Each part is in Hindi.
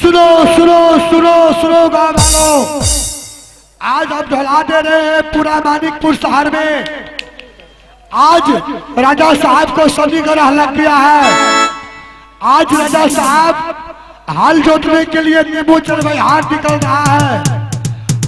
सुनो सुनो सुनो सुनो गाँव वालों, आज हम ढला दे रहे हैं पूरा मानिकपुर शहर में। आज राजा साहब को समीकरण लग गया है। आज राजा साहब हाल जोतने के लिए नींबू चरवाहार निकल रहा है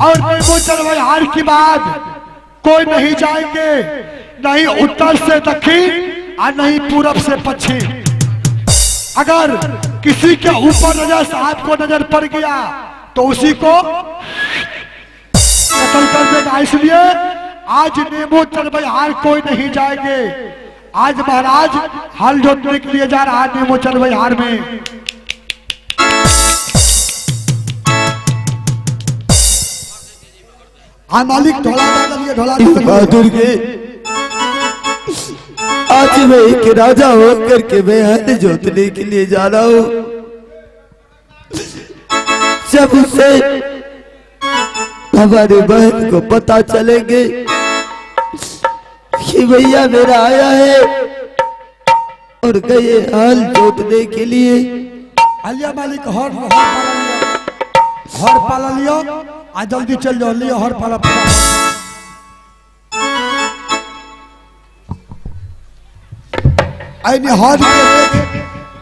और नींबू चरवाहार के बाद कोई नहीं जाएंगे, नहीं उत्तर से दक्षिण और नहीं पूरब से पश्चिम। अगर किसी के ऊपर राजा साहब को नजर पड़ गया तो उसी को कत्ल कर देगा। इसलिए आज नींबू चरवाहार कोई नहीं जाएंगे। आज महाराज हल जोतने के लिए जा रहा है नींबू चरवाहार में। हाँ मालिक, ढोला बहादुर के आज मैं एक राजा होकर के मैं हल जोतने के लिए जा रहा हूँ। जब उसे हमारे बहन को पता चलेंगे कि भैया मेरा आया है और गए हल जोतने के लिए। आलिया मालिक हर पाला लियो, आज जल्दी चल जाओ, लियो हर पाला।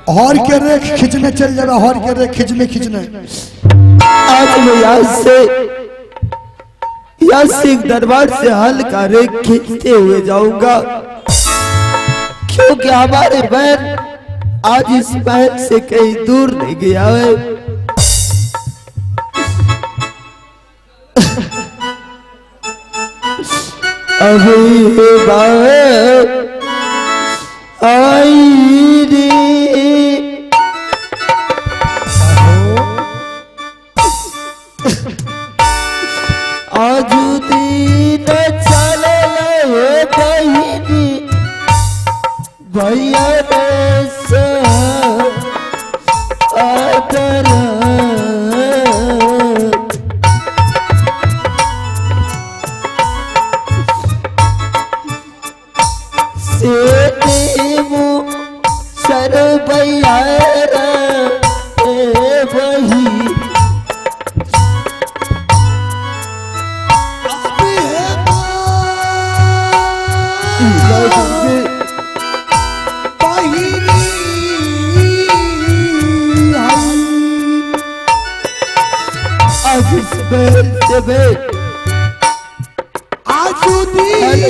हर के रेख खींचने चल जाना, हर के रेख खींचने। आज मैं यहाँ से दरबार से हल का रेख खींचते हुए जाऊंगा, क्योंकि हमारे बहन आज इस महल से कहीं दूर नहीं गया है। अभी बाहर आई रे आज दिन चले बहिनी भैया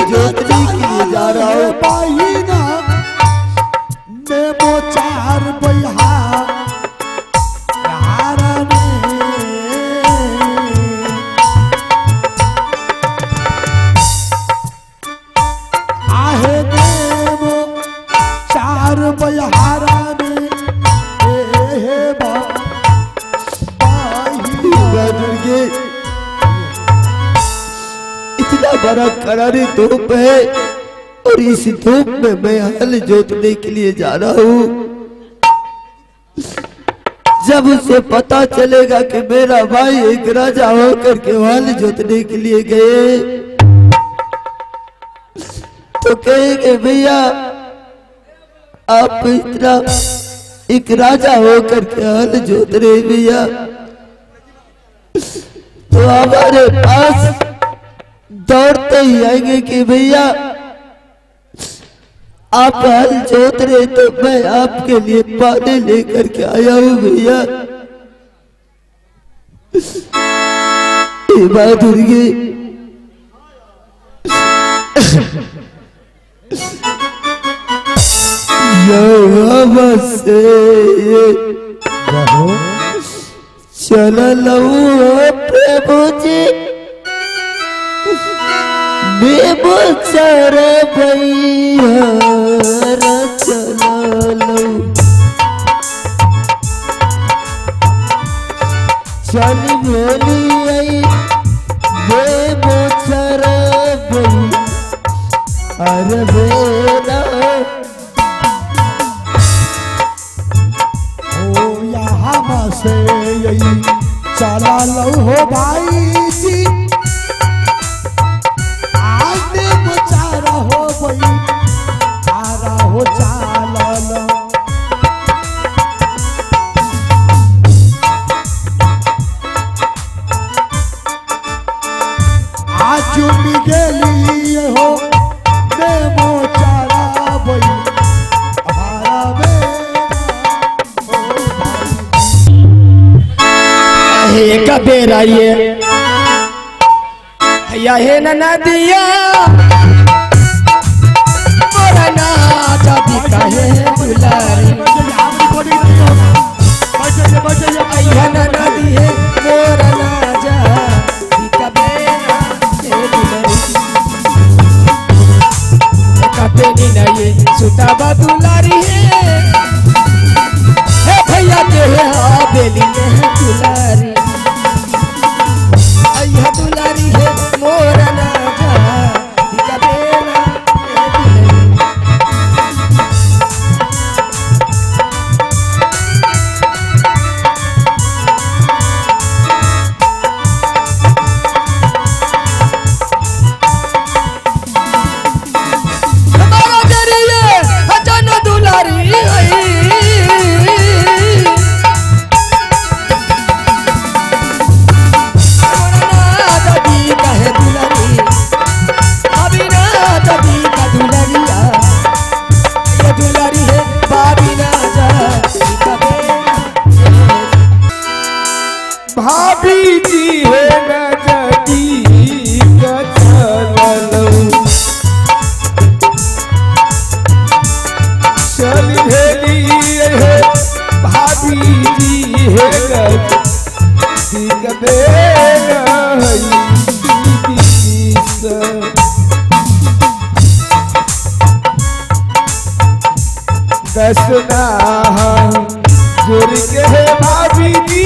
जोतने के लिए जा रहा हूँ। बहिना नेमो चार बहिहा आहे नेमो चार बहिहारा में इतना बड़ा करारी धूप है और इस धूप में मैं हल जोतने के लिए जा रहा हूँ। जब उसे पता चलेगा कि मेरा भाई एक राजा होकर के हल जोतने के लिए गए तो कहेंगे भैया आप इतना एक राजा होकर के हल जोत रहे भैया, तो हमारे पास दौड़ते ही आएंगे कि भैया आप हल जोत रहे तो मैं आपके लिए पानी लेकर के आया हूँ भैया। बहादुर से चल प्रभु जी नींबू चरवाहार चलो चल बोली नींबू चरवाहार बेरा ओ यहाँ से यही चला लो हो भाई जी, हो चाल चुमी गेली हो नेमो चारा बई हमारा हे कबेरा ये या हे नदिया मोरा ना जब कहे दुलारी या नदी है मोरा ना जा कबेरा हे दुलारी कबेनी ना ये सुता दुलारी है भैया के है बेली है दुलारी अय्या दुलारी है मोरा ना जा कबेरा हमारा जरिए अचान दुलारी भाभी जी है नजदी चल भेली है भाभी जी है नजदी दसना जोर के है भाभी जी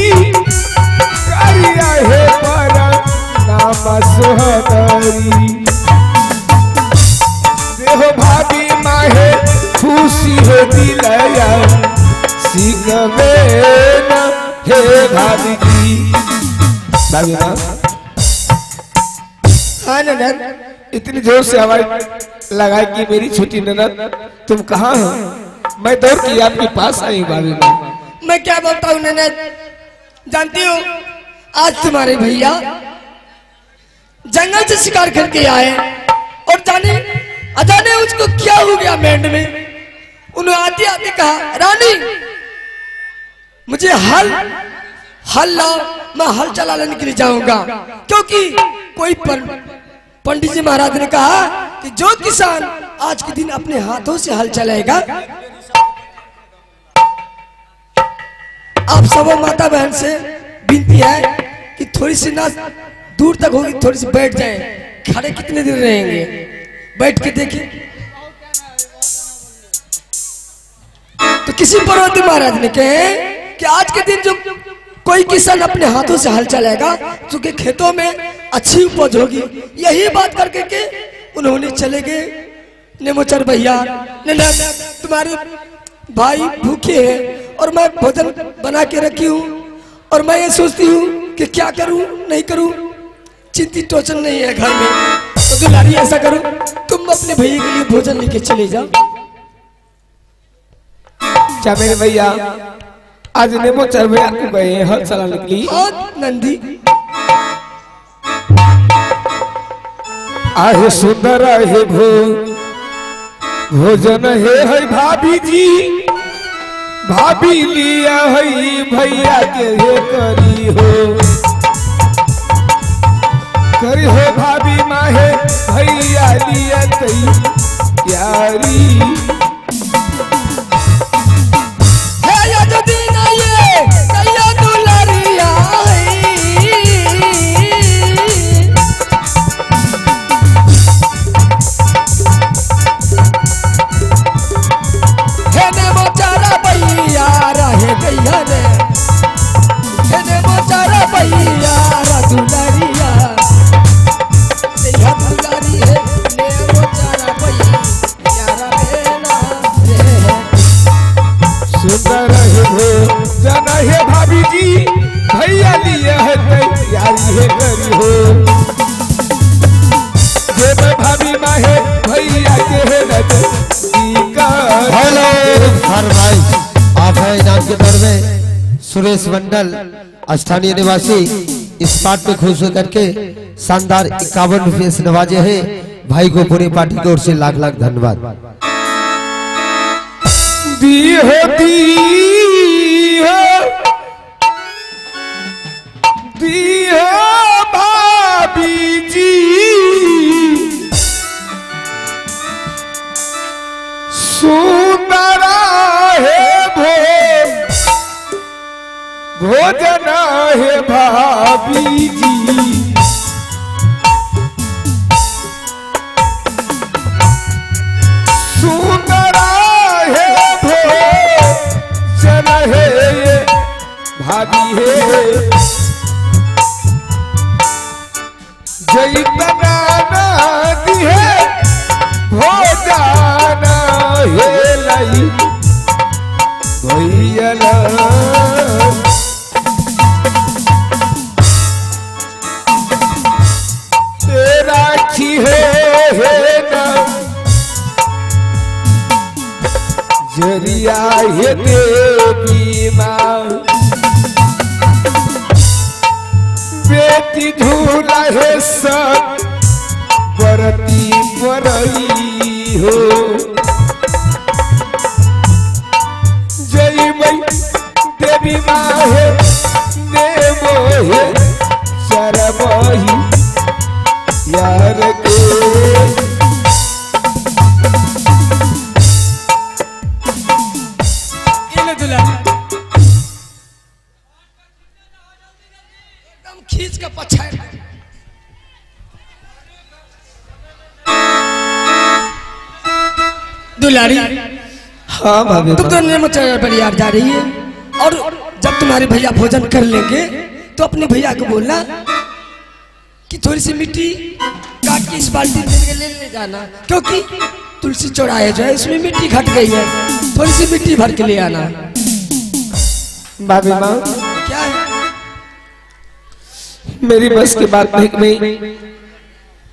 करिया है पर नाम सोहदरी देहो भाभी माहे खुशी है दिलया सिगवे न हे भाभी जी भाभी ना हाँ ननद इतनी जोर से आवाज लगाई कि मेरी छोटी ननद तुम कहाँ हो मैं दौड़ के आपके पास आई भाभी माँ मैं क्या बोलता हूँ ननद जानती हूँ आज तुम्हारे भैया जंगल से शिकार करके आए और जाने अजाने उसको क्या हो गया मेंढ में उन्होंने आते आते कहा रानी मुझे हल लाओ मैं हल चला लेने के लिए जाऊंगा क्योंकि कोई पंडित जी महाराज ने कहा कि जो किसान आज के दिन अपने हाथों से हल चलाएगा आप सब माता बहन से विनती है कि थोड़ी सी ना दूर तक होगी थोड़ी सी बैठ जाएं खड़े कितने दिन रहेंगे बैठ के देखिए तो किसी पर्वती महाराज ने कहे कि आज के दिन जो कोई किसान अपने हाथों से हल चलाएगा चूंकि खेतों में अच्छी उपज होगी यही बात करके के उन्होंने चले गए नेमोचर भैया तुम्हारे भाई भूखे हैं और मैं भोजन बना के रखी हूँ और मैं ये सोचती हूँ कि क्या करूँ नहीं करूँ चिंतित टोचन नहीं है घर में तो दुलारी ऐसा करो तुम अपने भैया के लिए भोजन लेके चले जाओ क्या मेरे भैया आज नेमोचर भैया को गए हल चलाने के लिए हाँ नंदी आहे सुंदर है भोजन है भाभी जी भाभी लिया है भैया के हे करी हो भाभी माहे भैया लिया तैयारी है भाभी जी भैया लिए है तैयारी है करी हो जे भाभी माहे भैया के है हेलो हर भाई आप है इनाम के दौर में सुरेश मंडल स्थानीय निवासी इस पार्ट पे खुश होकर के शानदार 51 रुपये से नवाजे हैं भाई को पूरी पार्टी की ओर से लाख लाख धन्यवाद। दी हो भाभी जी सुंदरा है भोजन है भाभी जी सुंदरा है भोजन है भाभी है जय बनाना दी है भोजन है लाई भैया राखी है ना जरिया है देवी माँ बेटी झूला है सब बरती बरई हो जय मई देवी माँ है देवो है शरबही यार के एकदम खींच का पछाड़ दुलारी। हाँ भाभी तुम तो नेमचारा पर यार जा रही है और जब तुम्हारे भैया भोजन कर लेंगे तो अपने भैया को बोलना कि थोड़ी सी मिट्टी काट के इस बाल्टी में ले जाना क्योंकि तुलसी चौराहे जो है इसमें मिट्टी घट गई है, थोड़ी सी मिट्टी भर के ले आना। भाभी माँ क्या है? मेरी बस की बात नहीं मैं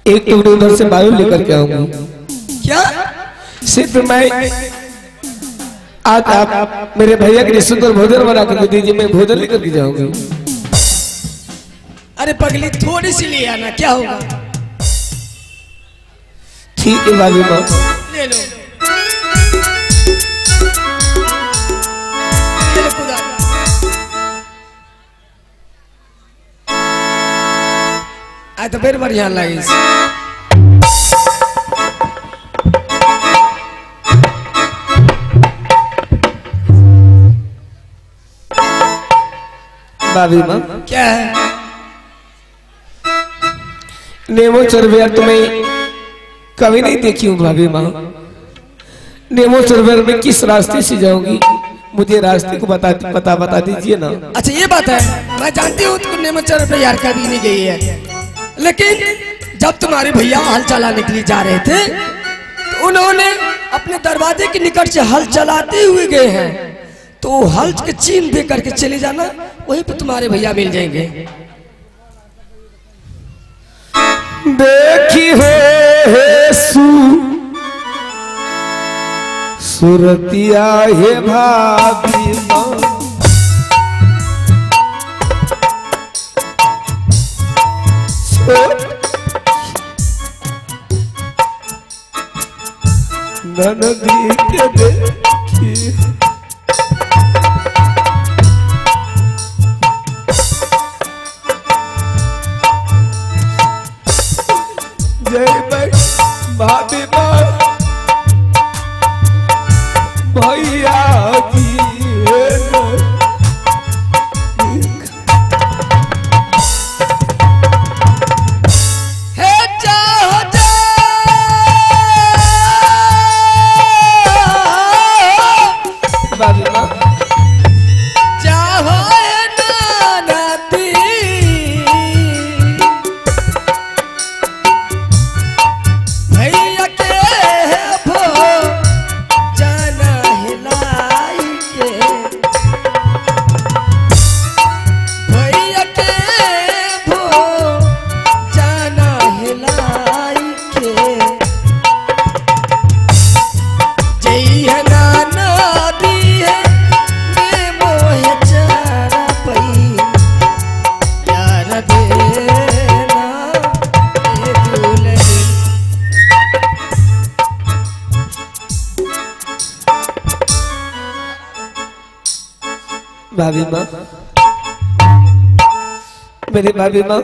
एक टुकड़े उधर से बालू लेकर के आऊंगा। क्या सिर्फ मैं आज आप मेरे भैया के लिए सुंदर भोजन बना कर दीजिए, मैं भोजन लेकर के जाऊंगी। अरे पगली थोड़ी सी ले आना, क्या होगा? ठीक है भाभी माँ ले लो, ले लो खुदा। आज तो फिर बढ़िया लगी। भाभी माँ क्या है? नेमो सर्वेयर तुम्हें कभी नहीं देखी हूँ भाभी माँ। नेमो सर्वेयर में किस रास्ते से जाऊंगी मुझे रास्ते को बता दीजिए ना। अच्छा ये बात है, मैं जानती हूँ तुम नेमचर पे यार कभी नहीं गई है, लेकिन जब तुम्हारे भैया हल चलाने के लिए जा रहे थे तो उन्होंने अपने दरवाजे के निकट से हल चलाते हुए गए हैं, तो हल के चिन्ह दे करके चले जाना, वहीं पे तुम्हारे भैया मिल जाएंगे। देखी है सुरतिया है भाभी माँ ननदी के देखी जय भाभी माँ भैया जी हे चाहो जा मेरे भाभी माँ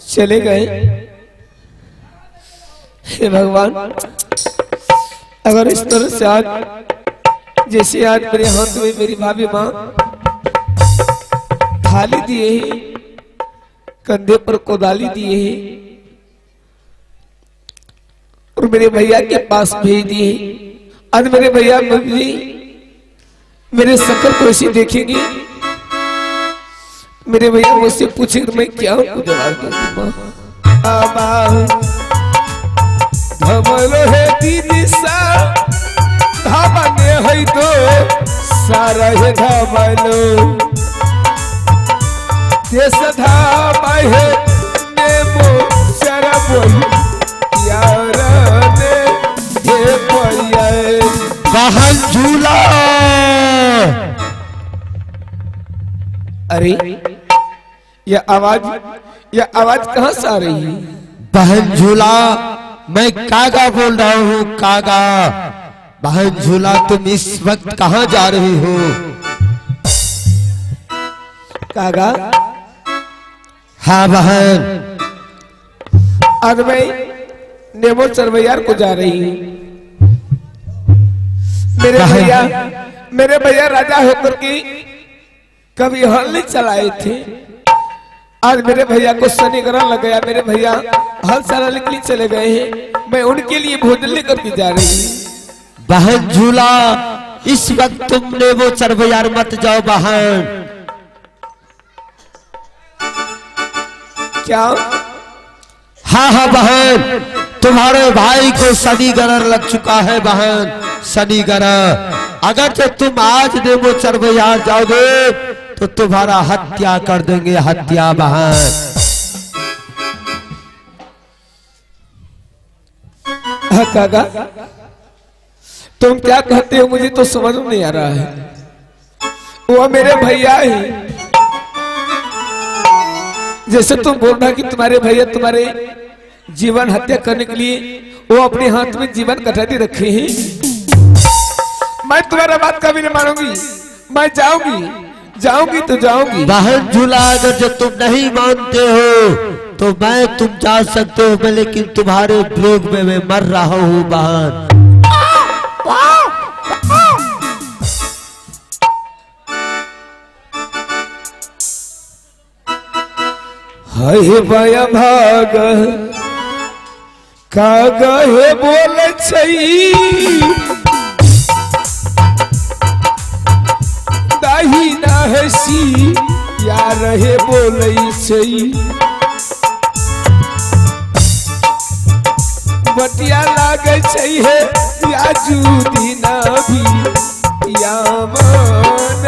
चले गए। हे भगवान, अगर इस तरह से आज जैसे आज मेरे हाथ में मेरी भाभी माँ थाली दिए हैं, कंधे पर कोदाली दिए हैं और मेरे भैया के पास भेज दिए, आज मेरे भैया भी मेरे शक्ल को ऐसे देखेंगे, मेरे भैया मुझसे पूछेंगे मैं क्या उनको जवाब दूंगा। धमलो है दीदी सा धामने है तो सारा है धमलो देश धामा है नेमो शरबोई यार ने ये पैया बहन झूला। अरे यह आवाज कहाँ से आ रही है? बहन झूला, मैं कागा बोल रहा हूँ, कागा। बहन झूला, तुम इस वक्त कहाँ जा रही हो? कागा? हाँ बहन, आज मैं नेमो चरवैयार को जा रही हूँ। मेरे भैया राजा होकर के कभी हल नहीं चलाए थे, आज मेरे भैया को शनि ग्रहण लग गया, मेरे भैया हल चलाने के लिए चले गए हैं, मैं उनके लिए भोजन लेकर के जा रही हूँ। बहन झूला, इस वक्त तुम नेमो चरवैयार मत जाओ बहन। क्या? हाँ हाँ बहन, तुम्हारे भाई को शनि ग्रहण लग चुका है बहन, शनि ग्रहण। अगर तो तुम आज नेमो चरवैयार जाओगे तो तुम्हारा हत्या कर देंगे, हत्या बहन। हाँ काका, तुम क्या कहते हो मुझे तो समझ में नहीं आ रहा है। वो मेरे भैया ही, जैसे तुम बोल रहा कि तुम्हारे भैया तुम्हारे जीवन हत्या करने के लिए वो अपने हाथ में जीवन कटारी रखे हैं, मैं तुम्हारा बात कभी नहीं मानूंगी, मैं जाऊंगी तो जाऊंगी। बहन झूला, अगर जो तुम नहीं मानते हो तो मैं तुम जा सकते हो, मैं लेकिन तुम्हारे वियोग में मैं मर रहा हूँ बहन। हे भया भाग कागा हे बोल छई दाही ना हसी यार हे बोल छई बटिया लागे छई है या जूदी ना भी या मन